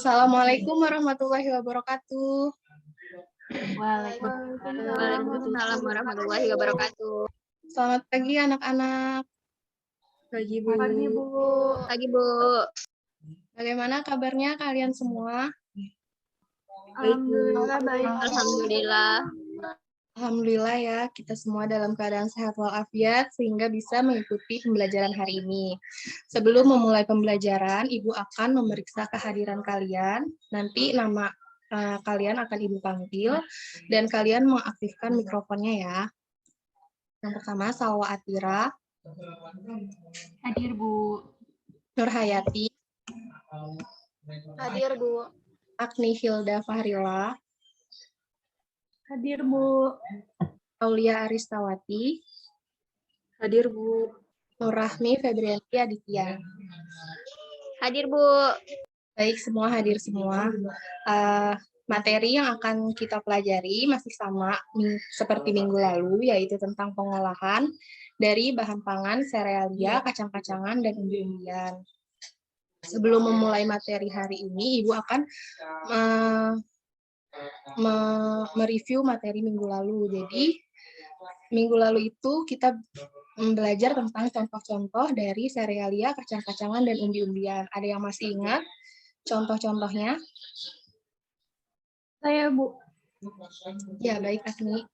Assalamualaikum warahmatullahi wabarakatuh. Waalaikumsalam warahmatullahi wabarakatuh. Selamat pagi anak-anak. Pagi, Bu. Pagi, Bu. Bagaimana kabarnya kalian semua? Alhamdulillah baik. Alhamdulillah. Alhamdulillah ya, kita semua dalam keadaan sehat walafiat sehingga bisa mengikuti pembelajaran hari ini. Sebelum memulai pembelajaran, Ibu akan memeriksa kehadiran kalian. Nanti nama kalian akan Ibu panggil dan kalian mengaktifkan mikrofonnya ya. Yang pertama, Salwa Atira. Hadir, Bu. Nurhayati. Hadir, Bu. Agni Hilda Fahrila. Hadir, Bu. Aulia Aristawati. Hadir, Bu. Nurrahmi Febrianti Aditya. Hadir, Bu. Baik, semua hadir semua. Materi yang akan kita pelajari masih sama seperti minggu lalu, yaitu tentang pengolahan dari bahan pangan, serealia, kacang-kacangan, dan umbi-umbian. Sebelum memulai materi hari ini, Ibu akan mereview materi minggu lalu. Jadi, minggu lalu itu kita belajar tentang contoh-contoh dari serealia, kacang-kacangan, dan umbi-umbian. Ada yang masih ingat contoh-contohnya? Saya, Bu. Ya, baik, Agni.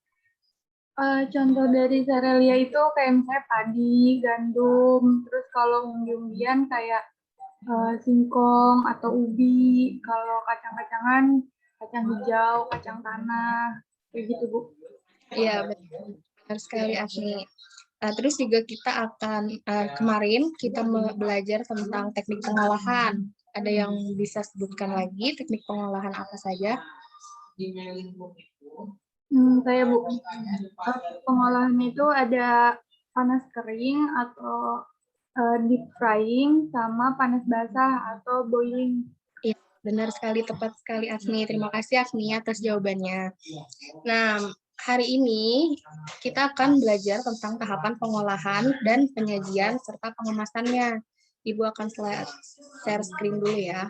Contoh dari serealia itu kayak misalnya padi, gandum, terus kalau umbi-umbian kayak singkong atau ubi, kalau kacang-kacangan, kacang hijau, kacang tanah, kayak gitu, Bu. Iya, benar sekali, Agni. Terus juga kita akan, kemarin kita belajar tentang teknik pengolahan. Ada yang bisa sebutkan lagi teknik pengolahan apa saja? Saya, Bu. Pengolahan itu ada panas kering atau deep frying sama panas basah atau boiling. Iya, benar sekali, tepat sekali, Agni. Terima kasih, Agni, atas jawabannya. Nah, hari ini kita akan belajar tentang tahapan pengolahan dan penyajian serta pengemasannya. Ibu akan share screen dulu ya.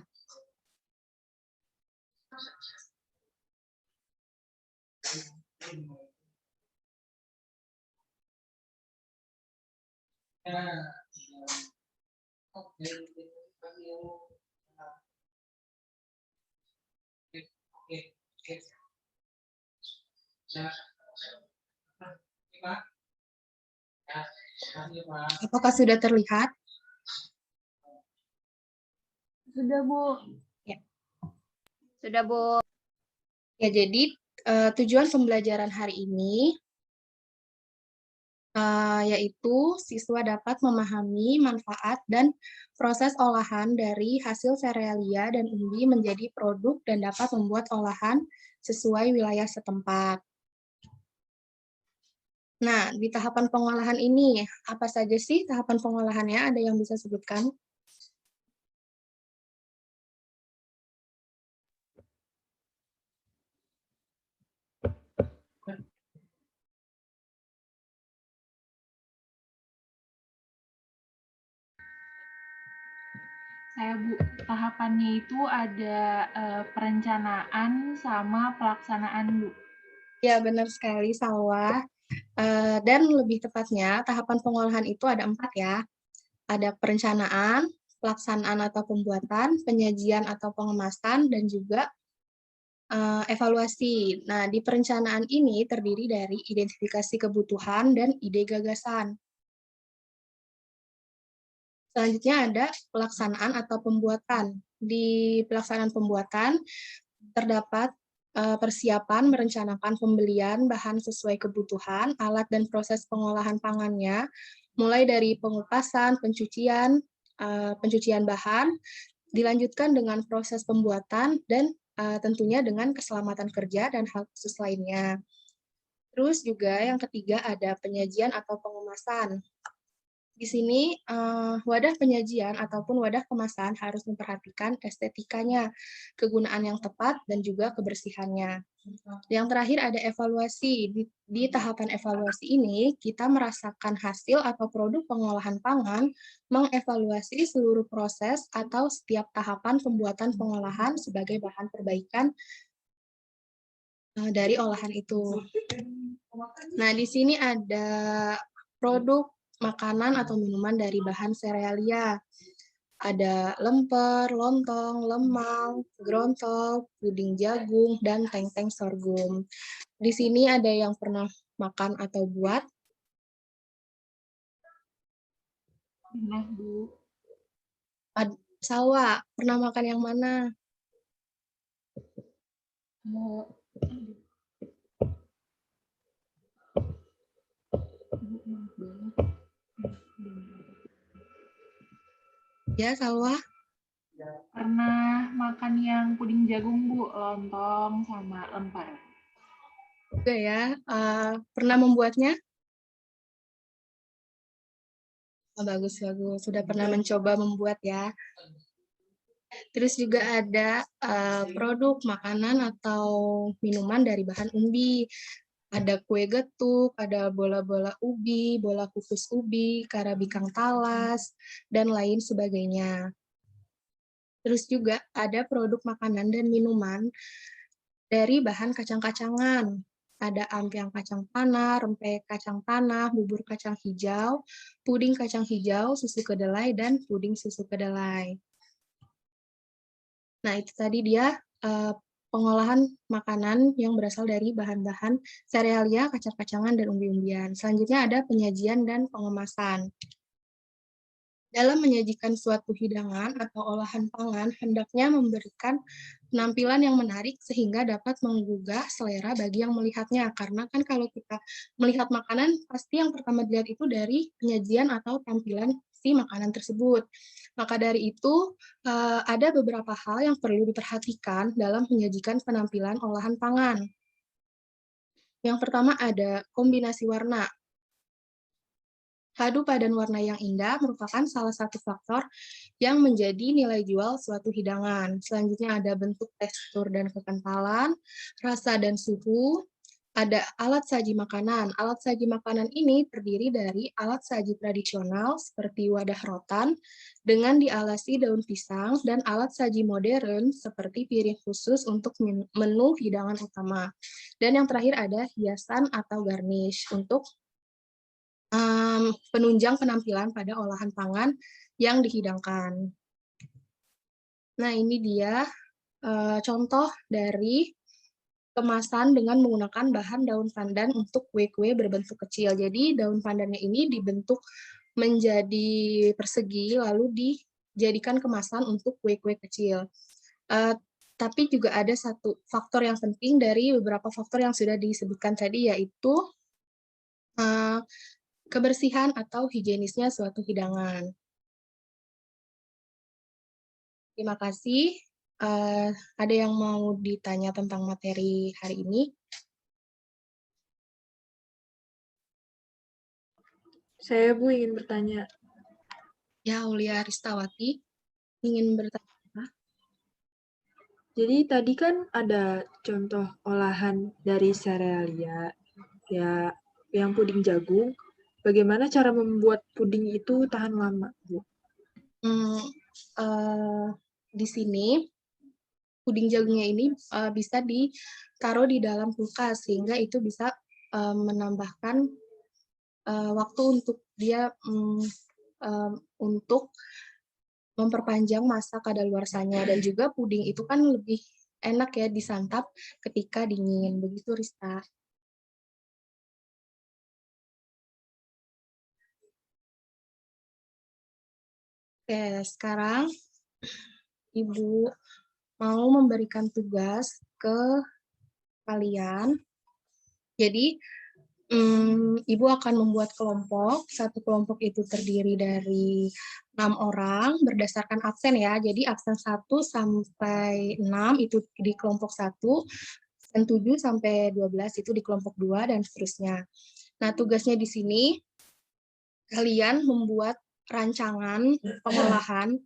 Apakah sudah terlihat? Sudah, Bu. Ya. Sudah, Bu. Ya, jadi tujuan pembelajaran hari ini yaitu siswa dapat memahami manfaat dan proses olahan dari hasil serealia dan umbi menjadi produk dan dapat membuat olahan sesuai wilayah setempat. Nah, di tahapan pengolahan ini, apa saja sih tahapan pengolahannya? Ada yang bisa sebutkan? Saya, Bu, tahapannya itu ada perencanaan sama pelaksanaan, Bu. Ya, benar sekali, Salwa. Dan lebih tepatnya, tahapan pengolahan itu ada 4 ya. Ada perencanaan, pelaksanaan atau pembuatan, penyajian atau pengemasan, dan juga evaluasi. Nah, di perencanaan ini terdiri dari identifikasi kebutuhan dan ide gagasan. Selanjutnya ada pelaksanaan atau pembuatan. Di pelaksanaan pembuatan terdapat persiapan merencanakan pembelian bahan sesuai kebutuhan, alat dan proses pengolahan pangannya, mulai dari pengupasan, pencucian bahan, dilanjutkan dengan proses pembuatan, dan tentunya dengan keselamatan kerja dan hal khusus lainnya. Terus juga yang ketiga ada penyajian atau pengemasan. Di sini wadah penyajian ataupun wadah kemasan harus memperhatikan estetikanya, kegunaan yang tepat, dan juga kebersihannya. Yang terakhir ada evaluasi. Di tahapan evaluasi ini, kita merasakan hasil atau produk pengolahan pangan, mengevaluasi seluruh proses atau setiap tahapan pembuatan pengolahan sebagai bahan perbaikan dari olahan itu. Nah, di sini ada produk makanan atau minuman dari bahan serealia. Ada lemper, lontong, lemang, grontol, puding jagung, dan teng-teng sorghum. Di sini ada yang pernah makan atau buat? Pernah, Bu. Salwa, pernah makan yang mana? Ya, Salwa? Pernah makan yang puding jagung, Bu, lontong sama lemper. Juga ya. Pernah membuatnya? Oh, bagus, bagus. Sudah pernah mencoba membuat ya. Terus juga ada produk makanan atau minuman dari bahan umbi. Ada kue getuk, ada bola-bola ubi, bola kukus ubi, karabikang talas, dan lain sebagainya. Terus juga ada produk makanan dan minuman dari bahan kacang-kacangan. Ada ampiang kacang tanah, rempeyek kacang tanah, bubur kacang hijau, puding kacang hijau, susu kedelai, dan puding susu kedelai. Nah, itu tadi dia pengolahan makanan yang berasal dari bahan-bahan serealia, kacang-kacangan, dan umbi-umbian. Selanjutnya ada penyajian dan pengemasan. Dalam menyajikan suatu hidangan atau olahan pangan, hendaknya memberikan penampilan yang menarik sehingga dapat menggugah selera bagi yang melihatnya. Karena kan kalau kita melihat makanan, pasti yang pertama dilihat itu dari penyajian atau tampilan si makanan tersebut. Maka dari itu, ada beberapa hal yang perlu diperhatikan dalam menyajikan penampilan olahan pangan. Yang pertama ada kombinasi warna. Padu padan warna yang indah merupakan salah satu faktor yang menjadi nilai jual suatu hidangan. Selanjutnya ada bentuk, tekstur, dan kekentalan, rasa dan suhu. Ada alat saji makanan. Alat saji makanan ini terdiri dari alat saji tradisional seperti wadah rotan dengan dialasi daun pisang dan alat saji modern seperti piring khusus untuk menu hidangan utama. Dan yang terakhir ada hiasan atau garnish untuk penunjang penampilan pada olahan pangan yang dihidangkan. Nah, ini dia contoh dari kemasan dengan menggunakan bahan daun pandan untuk kue-kue berbentuk kecil. Jadi, daun pandannya ini dibentuk menjadi persegi, lalu dijadikan kemasan untuk kue-kue kecil. Tapi juga ada satu faktor yang penting dari beberapa faktor yang sudah disebutkan tadi, yaitu kebersihan atau higienisnya suatu hidangan. Terima kasih. Ada yang mau ditanya tentang materi hari ini? Saya, Bu, ingin bertanya. Ya, Aulia Ristawati ingin bertanya apa? Jadi tadi kan ada contoh olahan dari serealia, ya yang puding jagung. Bagaimana cara membuat puding itu tahan lama, Bu? Di sini puding jagungnya ini bisa ditaruh di dalam kulkas sehingga itu bisa menambahkan waktu untuk dia untuk memperpanjang masa kadaluarsanya, dan juga puding itu kan lebih enak ya disantap ketika dingin. Begitu, Rista. Oke, sekarang Ibu mau memberikan tugas ke kalian. Jadi, Ibu akan membuat kelompok. Satu kelompok itu terdiri dari 6 orang berdasarkan absen ya. Jadi absen 1 sampai 6 itu di kelompok 1, absen 7 sampai 12 itu di kelompok 2, dan seterusnya. Nah, tugasnya di sini, kalian membuat rancangan pengolahan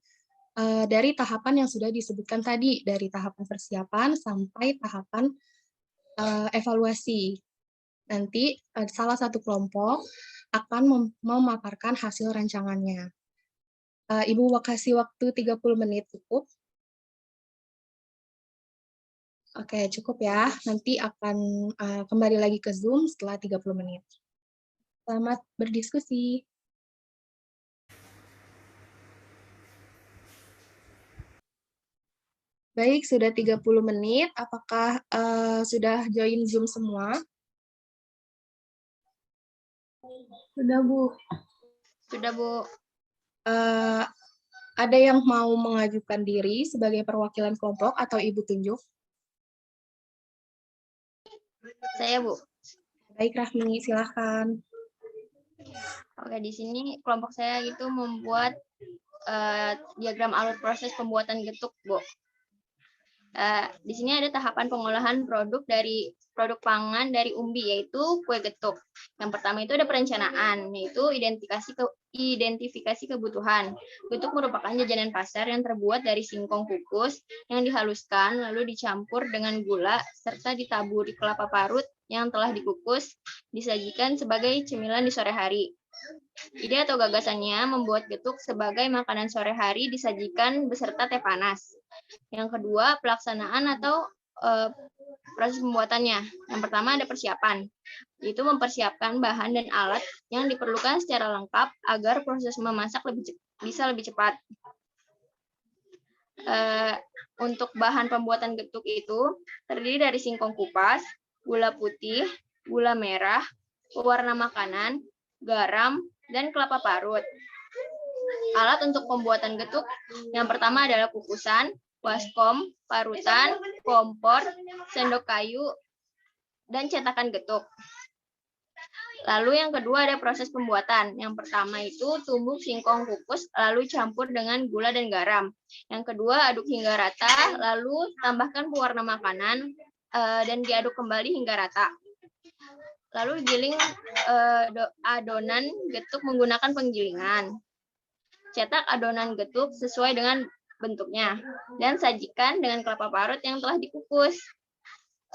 dari tahapan yang sudah disebutkan tadi, dari tahapan persiapan sampai tahapan evaluasi. Nanti salah satu kelompok akan memaparkan hasil rancangannya. Ibu kasih waktu 30 menit cukup. Oke, cukup ya. Nanti akan kembali lagi ke Zoom setelah 30 menit. Selamat berdiskusi. Baik, sudah 30 menit. Apakah sudah join Zoom semua? Sudah, Bu. Sudah, Bu. Ada yang mau mengajukan diri sebagai perwakilan kelompok atau Ibu tunjuk? Saya, Bu. Baik, Rahmi, silahkan. Oke, di sini kelompok saya itu membuat diagram alur proses pembuatan getuk, Bu. Di sini ada tahapan pengolahan produk pangan dari umbi, yaitu kue getuk. Yang pertama itu ada perencanaan, yaitu identifikasi kebutuhan. Getuk merupakan jajanan pasar yang terbuat dari singkong kukus yang dihaluskan lalu dicampur dengan gula serta ditaburi kelapa parut yang telah dikukus, disajikan sebagai cemilan di sore hari. Ide atau gagasannya membuat getuk sebagai makanan sore hari disajikan beserta teh panas. Yang kedua, pelaksanaan atau proses pembuatannya. Yang pertama ada persiapan, yaitu mempersiapkan bahan dan alat yang diperlukan secara lengkap agar proses memasak bisa lebih cepat. Untuk bahan pembuatan getuk itu terdiri dari singkong kupas, gula putih, gula merah, pewarna makanan, garam, dan kelapa parut. Alat untuk pembuatan getuk yang pertama adalah kukusan, baskom, parutan, kompor, sendok kayu, dan cetakan getuk. Lalu yang kedua ada proses pembuatan. Yang pertama itu tumbuk singkong kukus, lalu campur dengan gula dan garam. Yang kedua aduk hingga rata, lalu tambahkan pewarna makanan dan diaduk kembali hingga rata. Lalu giling adonan getuk menggunakan penggilingan. Cetak adonan getuk sesuai dengan bentuknya dan sajikan dengan kelapa parut yang telah dikukus.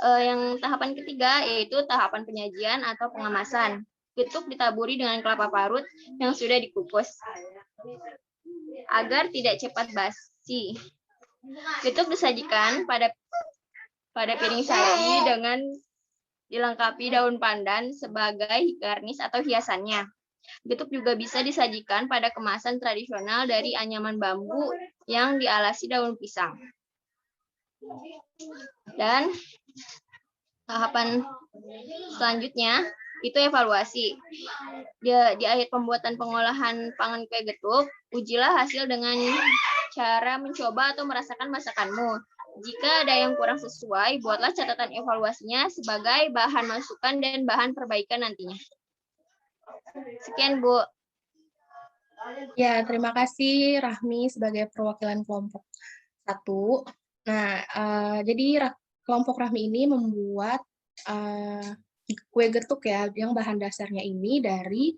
Yang tahapan ketiga yaitu tahapan penyajian atau pengemasan. Getuk ditaburi dengan kelapa parut yang sudah dikukus agar tidak cepat basi. Getuk disajikan pada piring saji dengan dilengkapi daun pandan sebagai garnis atau hiasannya. Getuk juga bisa disajikan pada kemasan tradisional dari anyaman bambu yang dialasi daun pisang. Dan tahapan selanjutnya itu evaluasi. Di akhir pembuatan pengolahan pangan kue getuk, ujilah hasil dengan cara mencoba atau merasakan masakanmu. Jika ada yang kurang sesuai, buatlah catatan evaluasinya sebagai bahan masukan dan bahan perbaikan nantinya. Sekian, Bu. Ya, terima kasih Rahmi sebagai perwakilan kelompok 1. Nah, jadi kelompok Rahmi ini membuat kue getuk ya, yang bahan dasarnya ini dari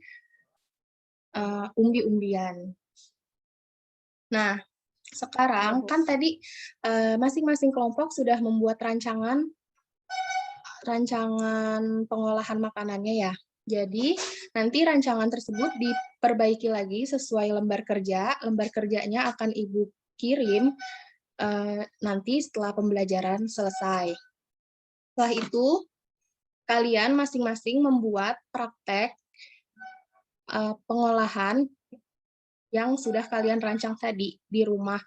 umbi-umbian. Nah, sekarang kan tadi masing-masing kelompok sudah membuat rancangan pengolahan makanannya ya. Jadi nanti rancangan tersebut diperbaiki lagi sesuai lembar kerja. Lembar kerjanya akan Ibu kirim nanti setelah pembelajaran selesai. Setelah itu, kalian masing-masing membuat praktek pengolahan yang sudah kalian rancang tadi di rumah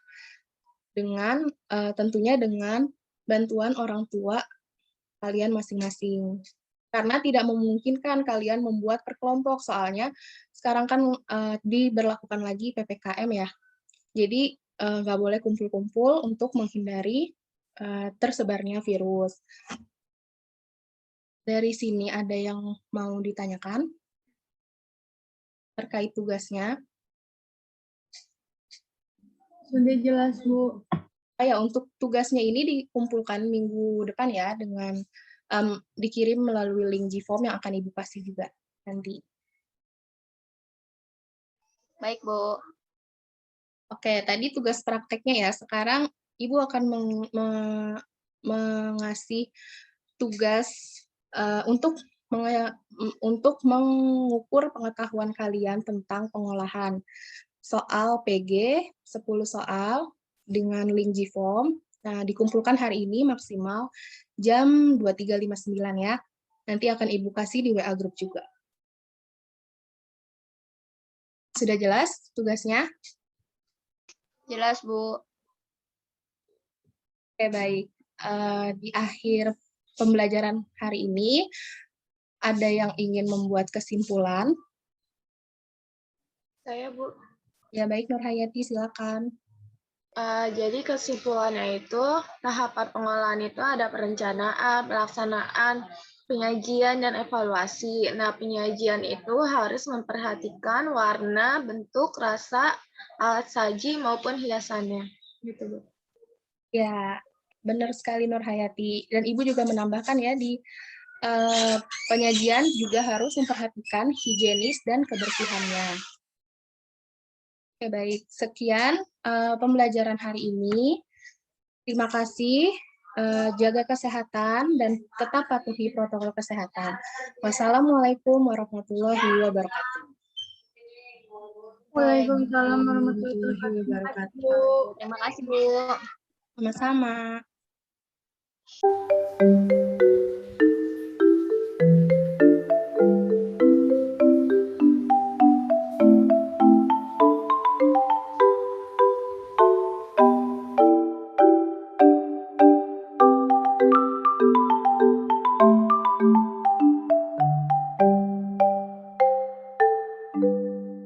dengan tentunya dengan bantuan orang tua kalian masing-masing. Karena tidak memungkinkan kalian membuat per kelompok, soalnya sekarang kan diberlakukan lagi PPKM ya. Jadi nggak boleh kumpul-kumpul untuk menghindari tersebarnya virus. Dari sini ada yang mau ditanyakan terkait tugasnya? Sudah jelas, Bu. Ya, untuk tugasnya ini dikumpulkan minggu depan ya, dengan dikirim melalui link Gform yang akan Ibu kasih juga nanti. Baik, Bu. Oke, tadi tugas prakteknya ya. Sekarang Ibu akan mengasih tugas untuk mengukur pengetahuan kalian tentang pengolahan soal PG 10 soal dengan link Gform. Nah, dikumpulkan hari ini maksimal jam 23.59 ya. Nanti akan Ibu kasih di WA grup juga. Sudah jelas tugasnya? Jelas, Bu. Oke, baik. Di akhir pembelajaran hari ini, ada yang ingin membuat kesimpulan? Saya, Bu. Ya, baik, Nur Hayati, silakan. Jadi kesimpulannya itu, tahapan pengolahan itu ada perencanaan, pelaksanaan, penyajian, dan evaluasi. Nah, penyajian itu harus memperhatikan warna, bentuk, rasa, alat saji, maupun hiasannya. Gitu, Bu. Ya, benar sekali Nur Hayati. Dan Ibu juga menambahkan ya, di penyajian juga harus memperhatikan higienis dan kebersihannya. Oke, baik. Sekian pembelajaran hari ini. Terima kasih. Jaga kesehatan dan tetap patuhi protokol kesehatan. Wassalamualaikum warahmatullahi wabarakatuh. Waalaikumsalam warahmatullahi Warahmatullahi wabarakatuh. wabarakatuh. Terima kasih, Bu. Sama-sama.